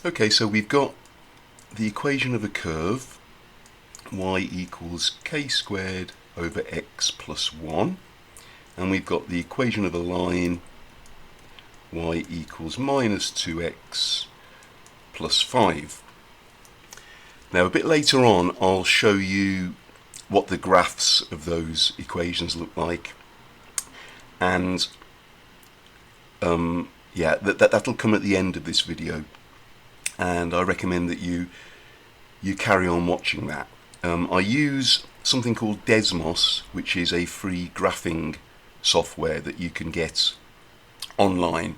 Okay, so we've got the equation of a curve, y equals k squared over x plus 1, and we've got the equation of a line, y equals minus 2x plus 5. Now a bit later on I'll show you what the graphs of those equations look like, and yeah, that'll come at the end of this video, and I recommend that you carry on watching that. I use something called Desmos, which is a free graphing software that you can get online,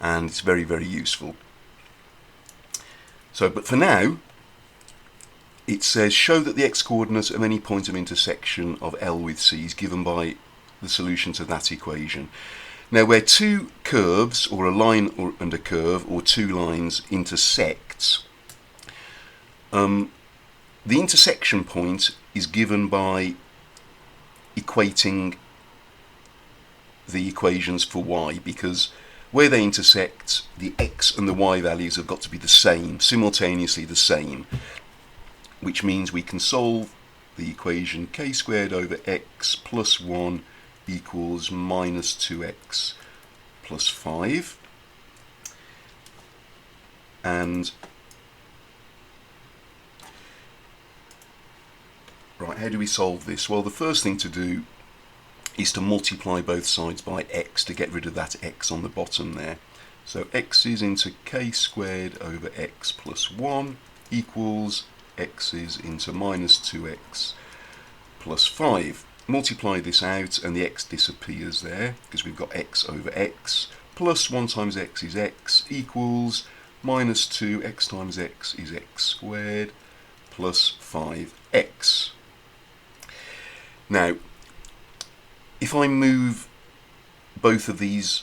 and it's very, very useful. So, but for now, it says show that the x-coordinate of any point of intersection of L with C is given by the solution to that equation. Now, where two curves, or a line and a curve, or two lines intersect, the intersection point is given by equating the equations for y, because where they intersect, the x and the y values have got to be the same, simultaneously the same, which means we can solve the equation k squared over x plus 1 equals minus 2x plus 5. And right, how do we solve this? Well, the first thing to do is to multiply both sides by x to get rid of that x on the bottom there. So x is into k squared over x plus 1 equals x is into minus 2x plus 5. Multiply this out and the x disappears there because we've got x over x, plus 1 times x is x equals minus 2x times x is x squared plus 5x. Now, if I move both of these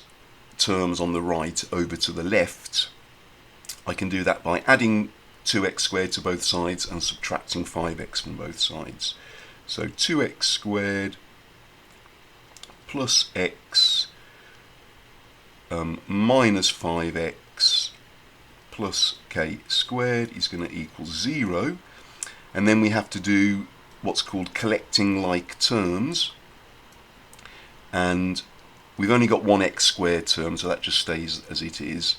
terms on the right over to the left, I can do that by adding 2x squared to both sides and subtracting 5x from both sides. So 2x squared plus x minus 5x plus k squared is going to equal 0. And then we have to do what's called collecting like terms. And we've only got one x squared term, so that just stays as it is.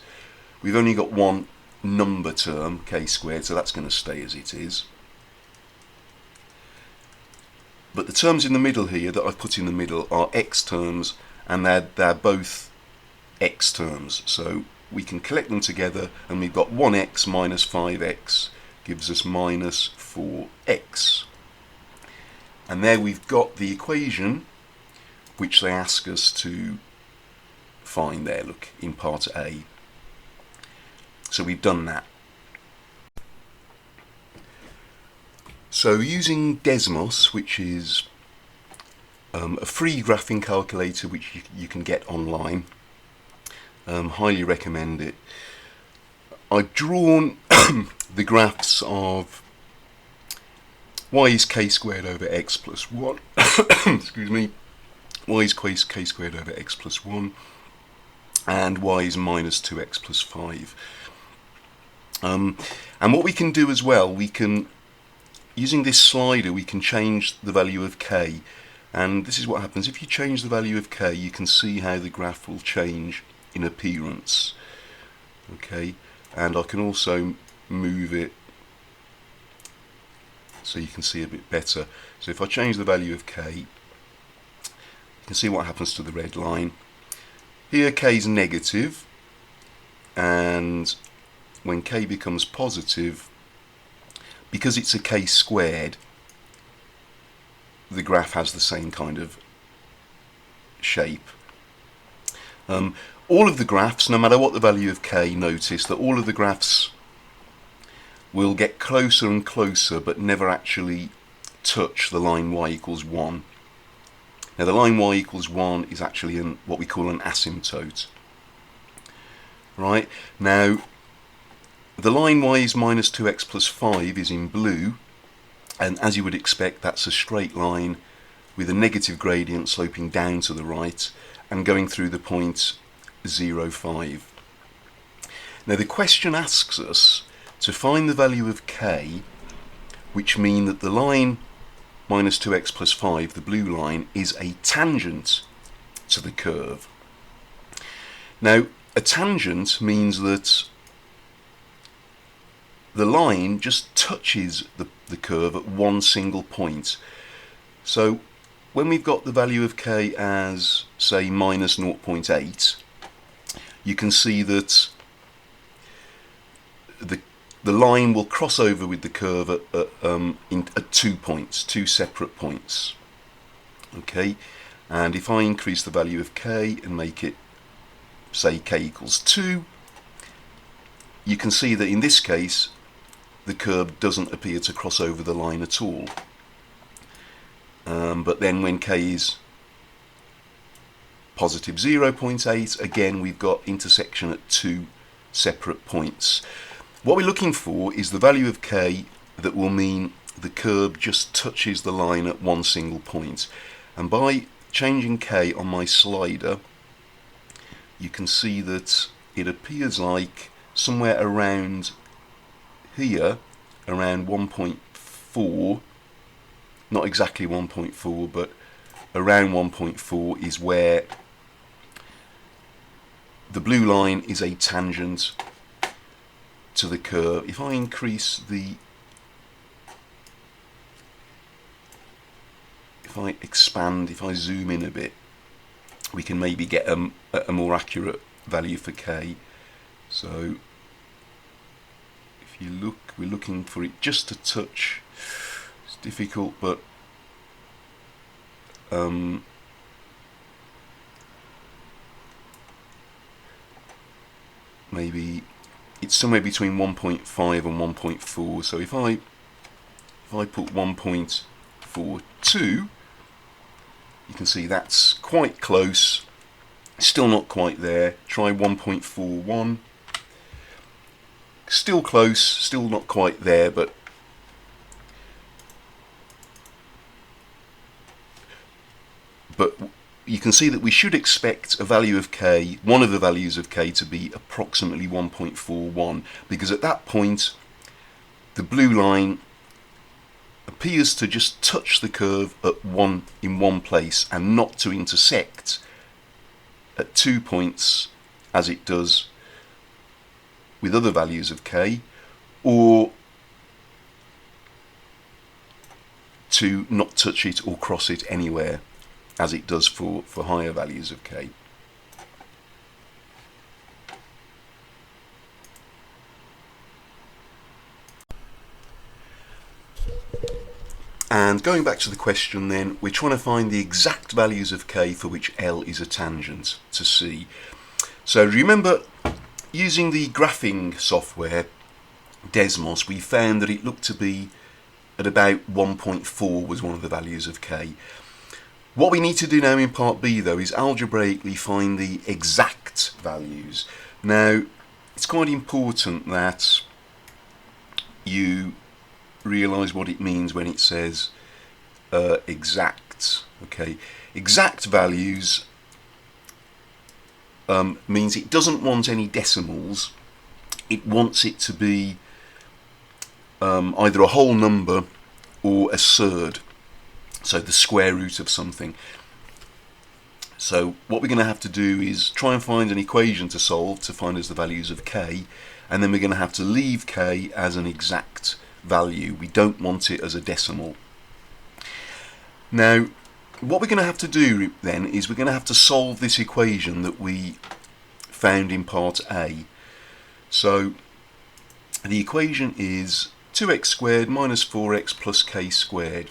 We've only got one number term, k squared, so that's going to stay as it is. But the terms in the middle here that I've put in the middle are x terms, and they're both x terms. So we can collect them together, and we've got 1x minus 5x gives us minus 4x. And there we've got the equation which they ask us to find there, look, in part A. So we've done that. So using Desmos, which is a free graphing calculator which you can get online, highly recommend it. I've drawn the graphs of y is k squared over x plus 1, excuse me, y is k squared over x plus 1, and y is minus 2x plus 5. And what we can do as well, we can, using this slider, we can change the value of k, and this is what happens. If you change the value of k, you can see how the graph will change in appearance. Okay, and I can also move it so you can see a bit better. So if I change the value of k, you can see what happens to the red line. Here k is negative, and when k becomes positive, because it's a k squared, the graph has the same kind of shape. All of the graphs, no matter what the value of k, notice that all of the graphs will get closer and closer but never actually touch the line y equals 1. Now the line y equals 1 is actually what we call an asymptote. Right, now the line y is minus 2x plus 5 is in blue, and as you would expect, that's a straight line with a negative gradient sloping down to the right and going through the point 0, 5. Now the question asks us to find the value of k, which mean that the line minus 2x plus 5, the blue line, is a tangent to the curve. Now a tangent means that the line just touches the curve at one single point. So when we've got the value of k as, say, minus 0.8, you can see that the line will cross over with the curve at 2 points, 2 separate points. Okay, and if I increase the value of k and make it, say, k equals 2, you can see that in this case the curve doesn't appear to cross over the line at all. But then when k is positive 0.8, again we've got intersection at 2 separate points. What we're looking for is the value of k that will mean the curve just touches the line at one single point. And by changing k on my slider, you can see that it appears like somewhere around here, around 1.4, not exactly 1.4, but around 1.4 is where the blue line is a tangent to the curve. If I increase if I expand, if I zoom in a bit, we can maybe get a more accurate value for k. So if you look, we're looking for it just a touch. It's difficult, but maybe it's somewhere between 1.5 and 1.4. So if I put 1.42, you can see that's quite close. Still not quite there. Try 1.41. Still close, still not quite there, but you can see that we should expect a value of k, one of the values of k, to be approximately 1.41, because at that point the blue line appears to just touch the curve in one place and not to intersect at 2 points as it does with other values of k, or to not touch it or cross it anywhere as it does for higher values of k. And going back to the question then, we're trying to find the exact values of k for which L is a tangent to C. So remember, using the graphing software Desmos, we found that it looked to be at about 1.4 was one of the values of k. What we need to do now in part B though is algebraically find the exact values. Now it's quite important that you realise what it means when it says exact. Okay, exact values means it doesn't want any decimals. It wants it to be either a whole number or a surd, so the square root of something. So what we're going to have to do is try and find an equation to solve to find us the values of k, and then we're going to have to leave k as an exact value. We don't want it as a decimal. Now what we're going to have to do then is we're going to have to solve this equation that we found in part A. So the equation is 2x squared minus 4x plus k squared.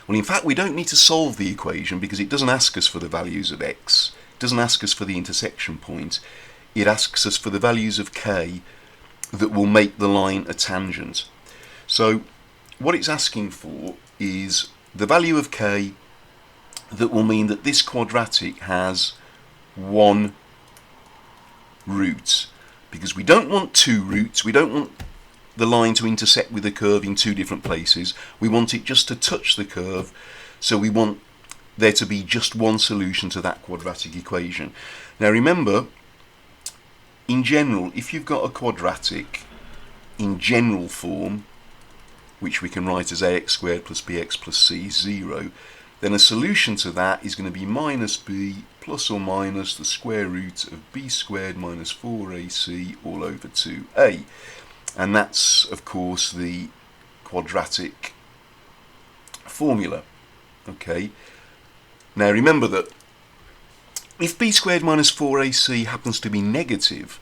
Well, in fact, we don't need to solve the equation because it doesn't ask us for the values of x. It doesn't ask us for the intersection point. It asks us for the values of k that will make the line a tangent. So what it's asking for is the value of k that will mean that this quadratic has one root, because we don't want two roots. We don't want the line to intersect with the curve in two different places. We want it just to touch the curve, so we want there to be just one solution to that quadratic equation. Now remember, in general, if you've got a quadratic in general form, which we can write as ax squared plus bx plus c is 0, then a solution to that is going to be minus b plus or minus the square root of b squared minus 4ac all over 2a. And that's, of course, the quadratic formula. Okay. Now remember that if b squared minus 4ac happens to be negative,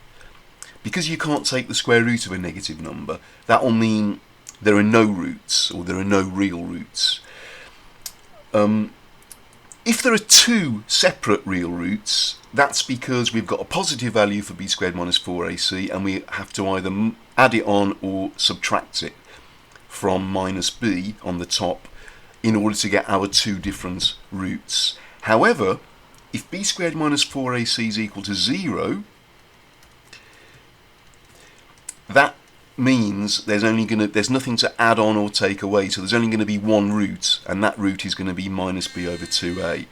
because you can't take the square root of a negative number, that will mean there are no roots, or there are no real roots. If there are two separate real roots, that's because we've got a positive value for b squared minus 4ac, and we have to either add it on or subtract it from minus b on the top in order to get our two different roots. However, if b squared minus 4ac is equal to 0, that means there's nothing to add on or take away, so there's only going to be one root, and that root is going to be minus b over 2a.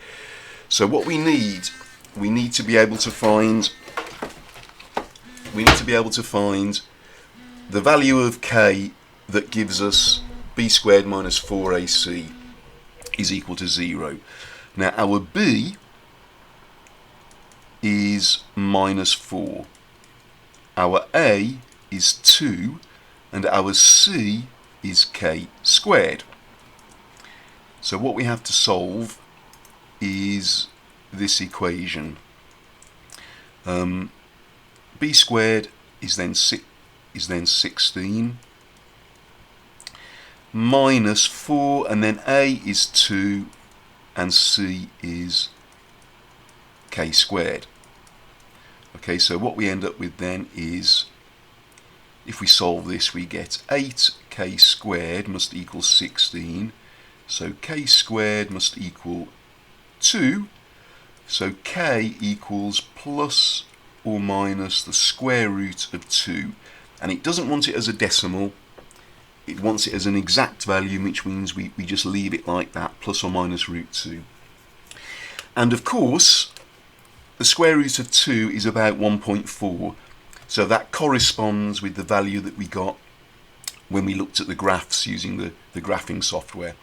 So what we need to be able to find the value of k that gives us b squared minus 4ac is equal to 0. Now our b is minus 4, our a is 2, and our c is k squared. So what we have to solve is this equation. B squared is then 16 minus 4, and then a is 2 and c is k squared. Okay, so what we end up with then is, if we solve this, we get 8k squared must equal 16, so k squared must equal 2, so k equals plus or minus the square root of 2, and it doesn't want it as a decimal, it wants it as an exact value, which means we just leave it like that, plus or minus root 2. And of course, the square root of 2 is about 1.4, so that corresponds with the value that we got when we looked at the graphs using the graphing software.